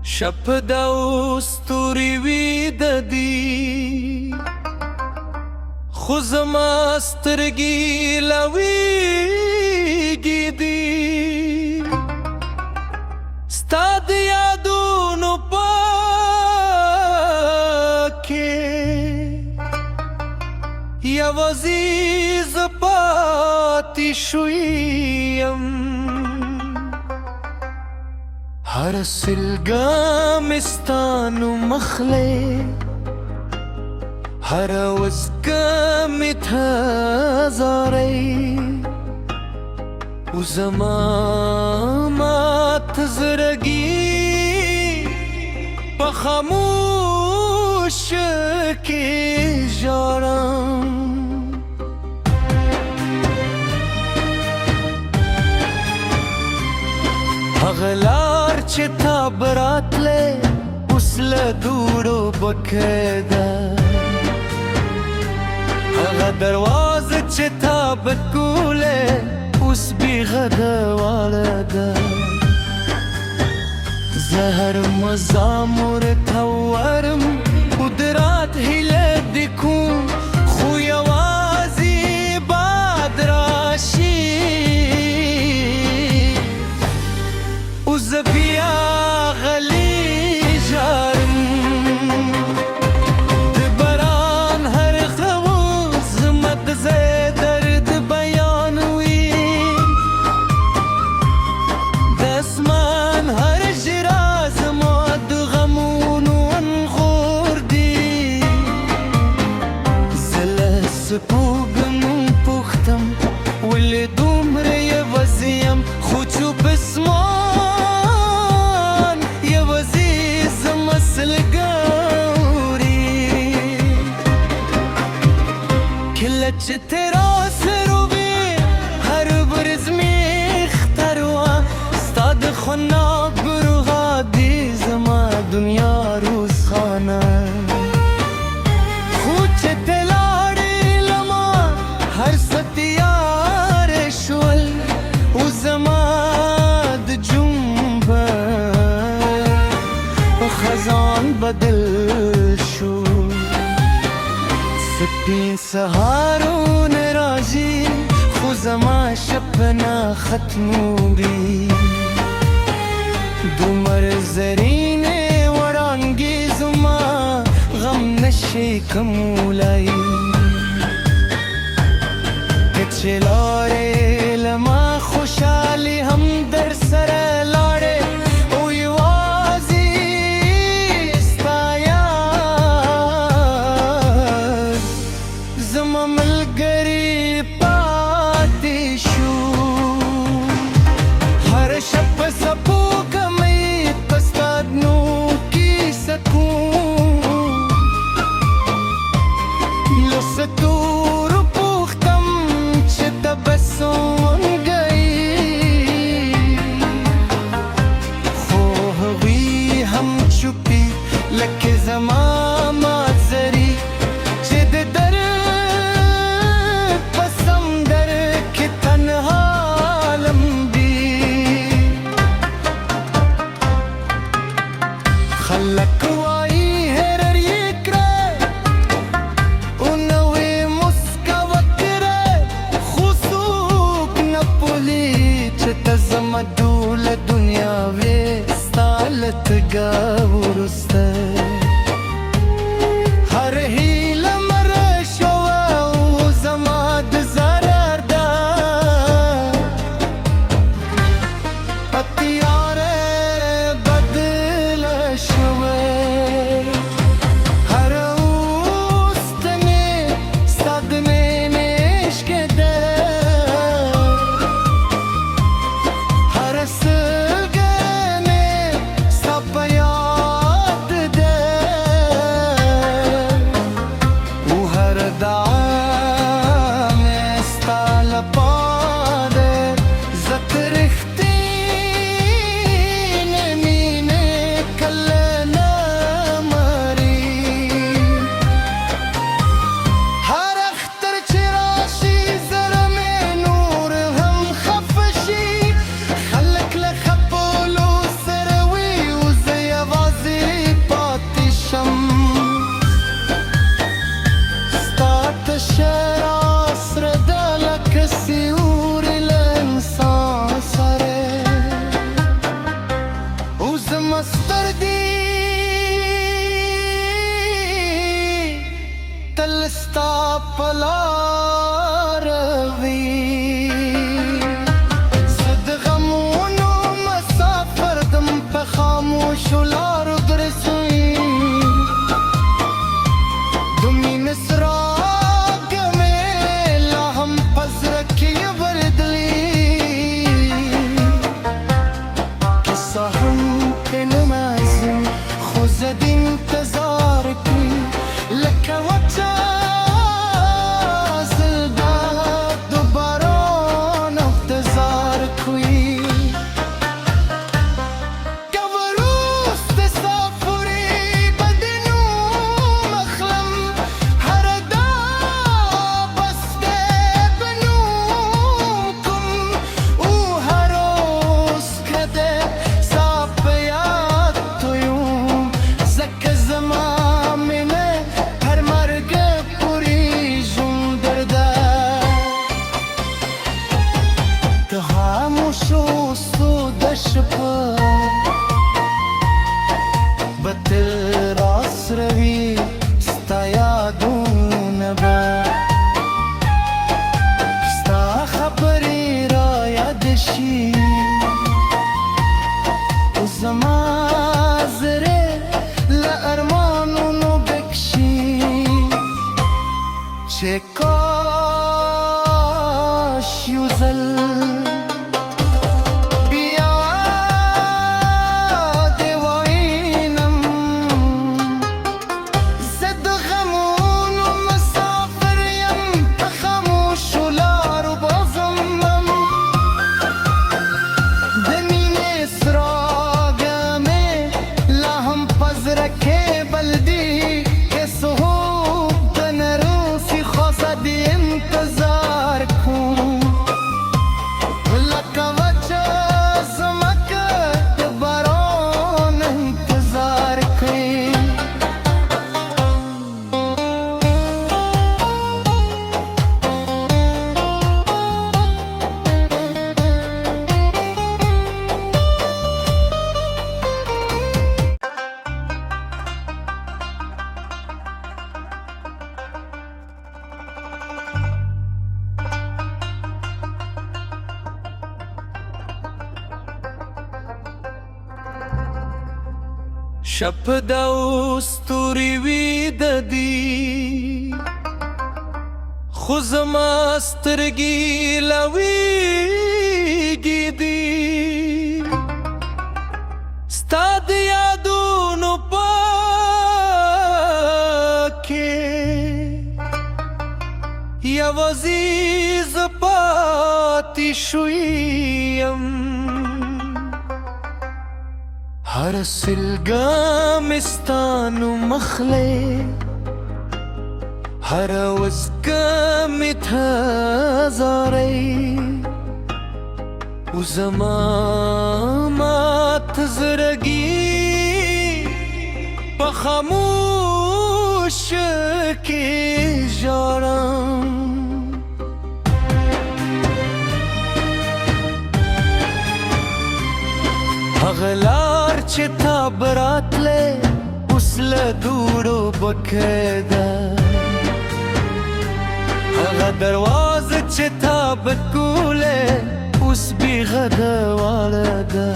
شپه د ستوري وي د دې خو زما سترګې لویږي دي ستا د یادونو پاکې یوازې زه پاتې شوی یم هر سلګه مې ستا نوم اخلی هر وزګه مې تازاری و زما مات زړګي په خاموش کې ژاړم هغه لار چې تا براتلې اوس له دوړو بکې ده هغه دروازه چې تا بکولې اوس بې غږه واړه ده زه هر مزام ورته ورم قدرت هیله دې کوم خو یوازې باد راشي اوس زه بیا غلی ژاړم د باران هر خبر زما د زړه درد بیانوي د اسمان هر ژړا زما د غمونو انخور دي زه له سپوږمو پوښتم ولې دومره یوازې یم خو چوپ اسمان یوازې زما سلګوري کله چې ته راسره وې هر ورځ مې ختروه ستا د خناګو روغا دي زما دنیا روزخانه خو چې ته لاړې لما هر څه تیاره شول و زما د جنبه په خزان بدل شو سپین سهارونه راځي خو زما شپه نه ختموږي دومره زرینې وړانګې زما غم نشي کمولی که چې لاړې له ما خوشحالي هم در سره لاړې او یوازې ستا یاد زما ملګری پاتې شو هر شپه سپوږمۍ په ستا دنو کې سکون له ستورو پوښتم چې ته به څنګه خو هغوی هم چوپي لکه زما مازري چې د درد په سمندر کې تنها لمبي خلک وایي هېر یې کړه او نوې مسکا وکړه خو څوک نه پوهېږي چې ته زما ټوله دنیا وې ستا له تګه وروسته هر هیله مړه شوه او زما د ضرر ده په تیاره بدله شوه هر اوستنې ستا د مینې عشق ده هر سلګه مې ستا په یاد ستر دی تل ستا په لار وي زه د غمونو مسافر دم په خاموشو لارو ګرځوي د مینې څراغ مې لا هم په زړه کې بلدلی کیسه هم پرې نه مازم خو زه د انتظار کوي لکه وچه زلدا د باران انتظار کوي که وروسته ستا پورې به د نوم اخلم هره دا بس دی به نوم کوم او هر روز که دی ستا په یاد تویم ځکه زما مینه هر مرګ پورې ژوند درده د خاموشو سود شپه به تل راسره وي ستا یادونه به ستا خبرې را یاد شي او زما زړه له ارمانونو ډک شي چې کاش یو ځل بیا دې ووینم زه د غمونو مسافر یم په خاموشو لارو به ځم د مینې څراغ مې لا هم په زړه کې بل دی که څوک د نه روسي خو زه د انتظار کوم لکه وچه ځمکه د باران انتظار کوي شپ د ستوري وي د دې خو زما سترګې لویږي دي ستا د یادونو پکې یوازې زه پاتې شوی یم هر سلګه مې ستا نوم اخلی هر وسکه مې تزاری او زما مات زړګي په خاموش کې ژاړم هغه لار چې تا براتلې اوس له دوړو بکې ده هغه دروازه چې تا بکولې اوس بې غږه واړه ده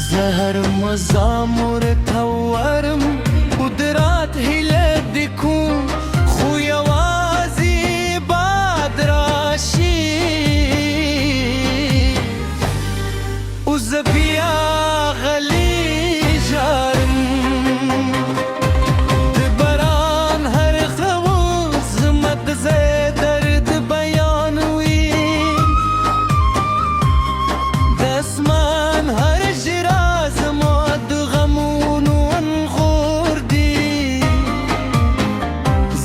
زه هر مزام ورته ورم قدرت هیله دې کوم خو یوازې باد راشي او زه بیا غلی ژاړم د باران هر خبر زما د زړه درد بیانوي د اسمان هر ژړا زما د غمونو انخور دي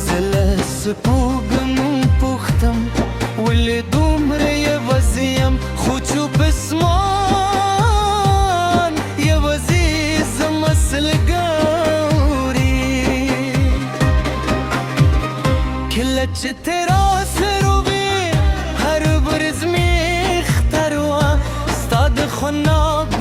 زه له سپوږمۍ پوښتم ولې دومره یوازې یم خو چوپ اسمان یوازې زما سلګوري کله چې ته راسره وې هر ورځ مې ختروه ستا د خناق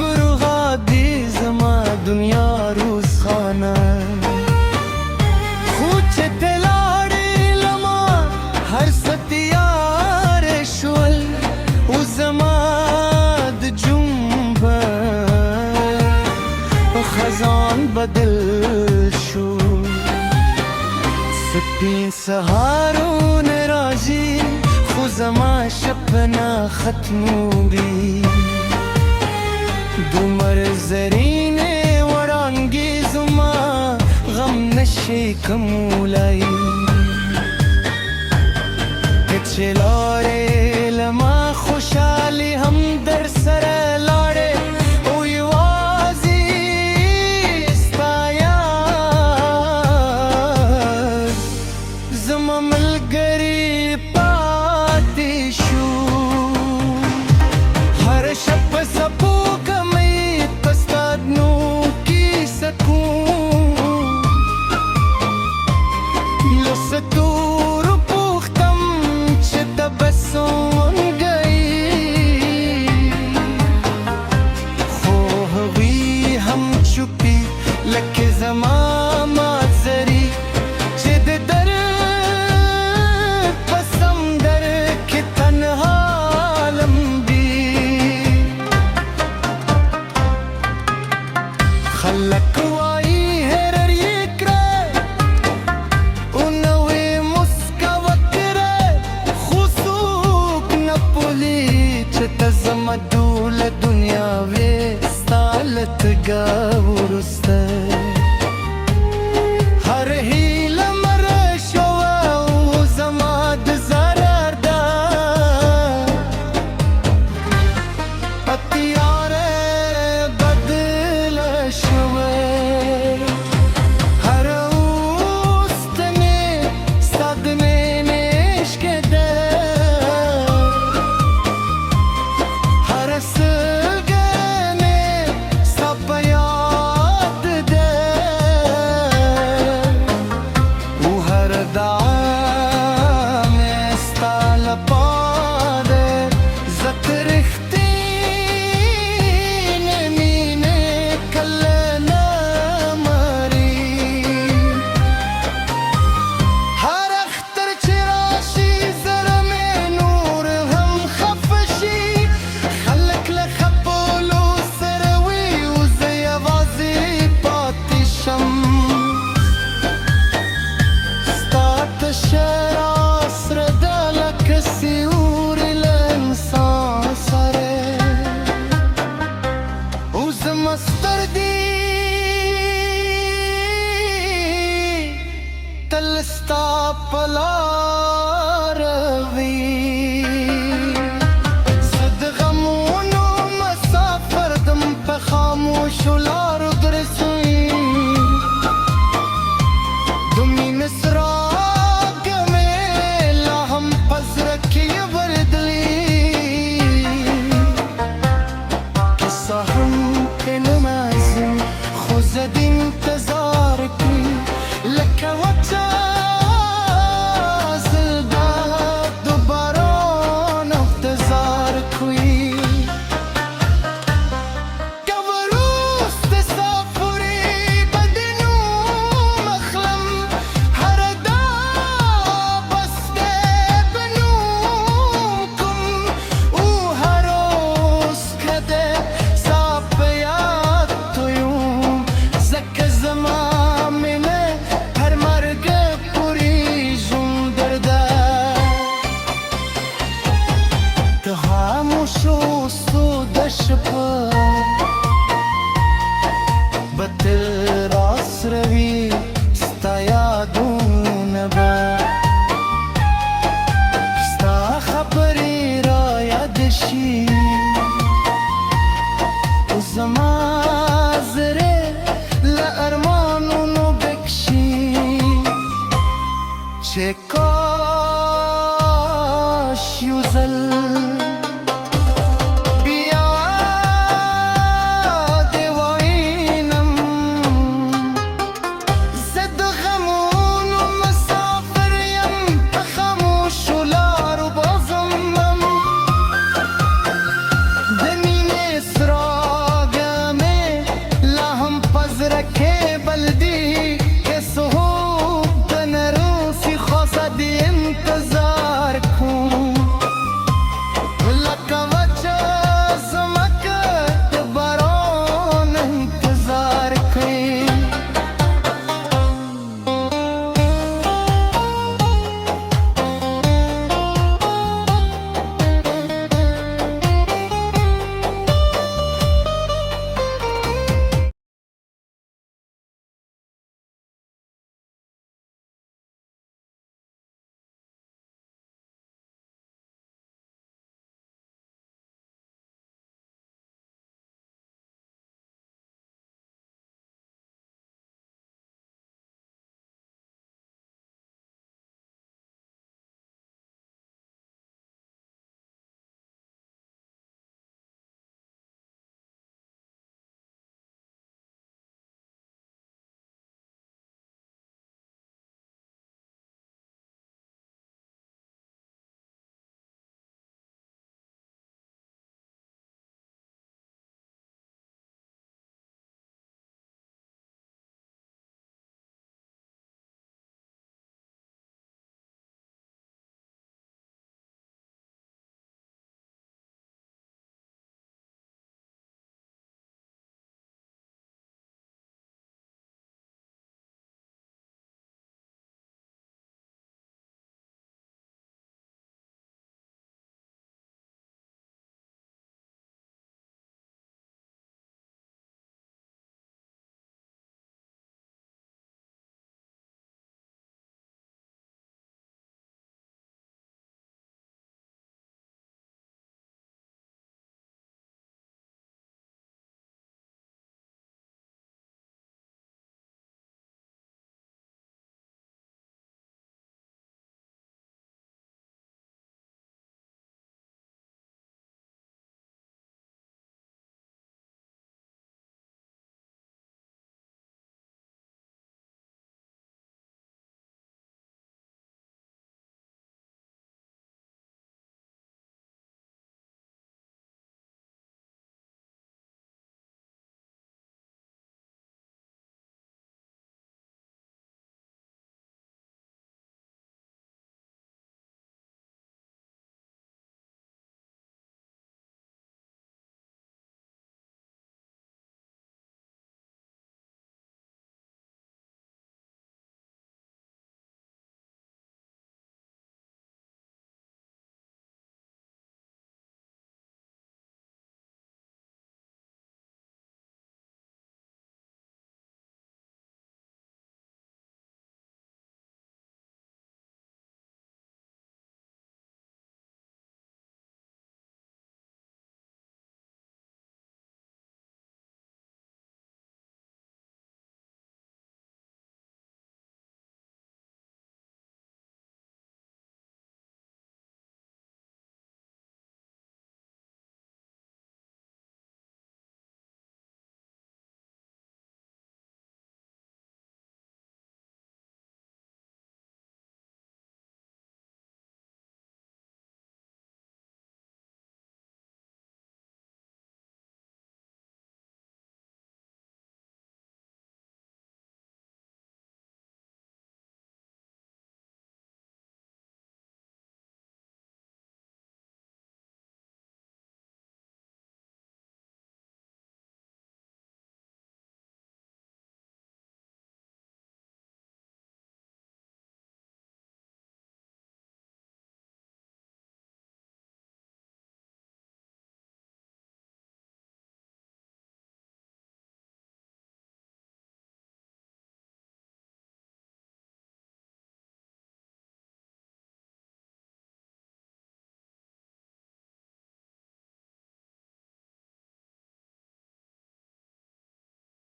بدل شو سپین سهارون راځي خو زما شپه ختموږي دومره زرینې وړانګې زما غم نشي کومولای چې لارې له ما خوشحالي هم در سره لاړې او یوازې ستا یاد زما ملګری پاتې شو هر شپه سپوږمۍ په ستا دنو کې سکون له ستورو پوښتم چې تبسم گئی خو هغوی هم چوپي لکه زما مازري چې د درد په سمندر کې تنها لمبي خلک وایي هېر یې کړه او نوې مسکا وکړه خو څوک نه پوهېږي چې ته زما ټوله دنیا وې ستا له تګه وروسته هر هیله مړه شوه او زما د ضرر ده په تیاره بدله شوه هر اوستنې ستا د مینې عشق ده هر سلګنې ستا په یاد ده او هر دعا مې ستا لپاره زه ته رښتینې مینې کله نه مري هر اختر چې راشي زړه مې نور هم خفه شي خلک له خپلو سره وي او زه یوازې پاتې شم ستا تشه راسره ده لکه سیوري له انسان سره او زما سترګې تل ستا په لاره وي زه د غمونو مسافر دم په خاموشو لارو ګرځوي د مینې څراغ مې لا هم په زړه کې ورځلي کیسه هم که نمازم خو زه د انتظار کې لکه وچه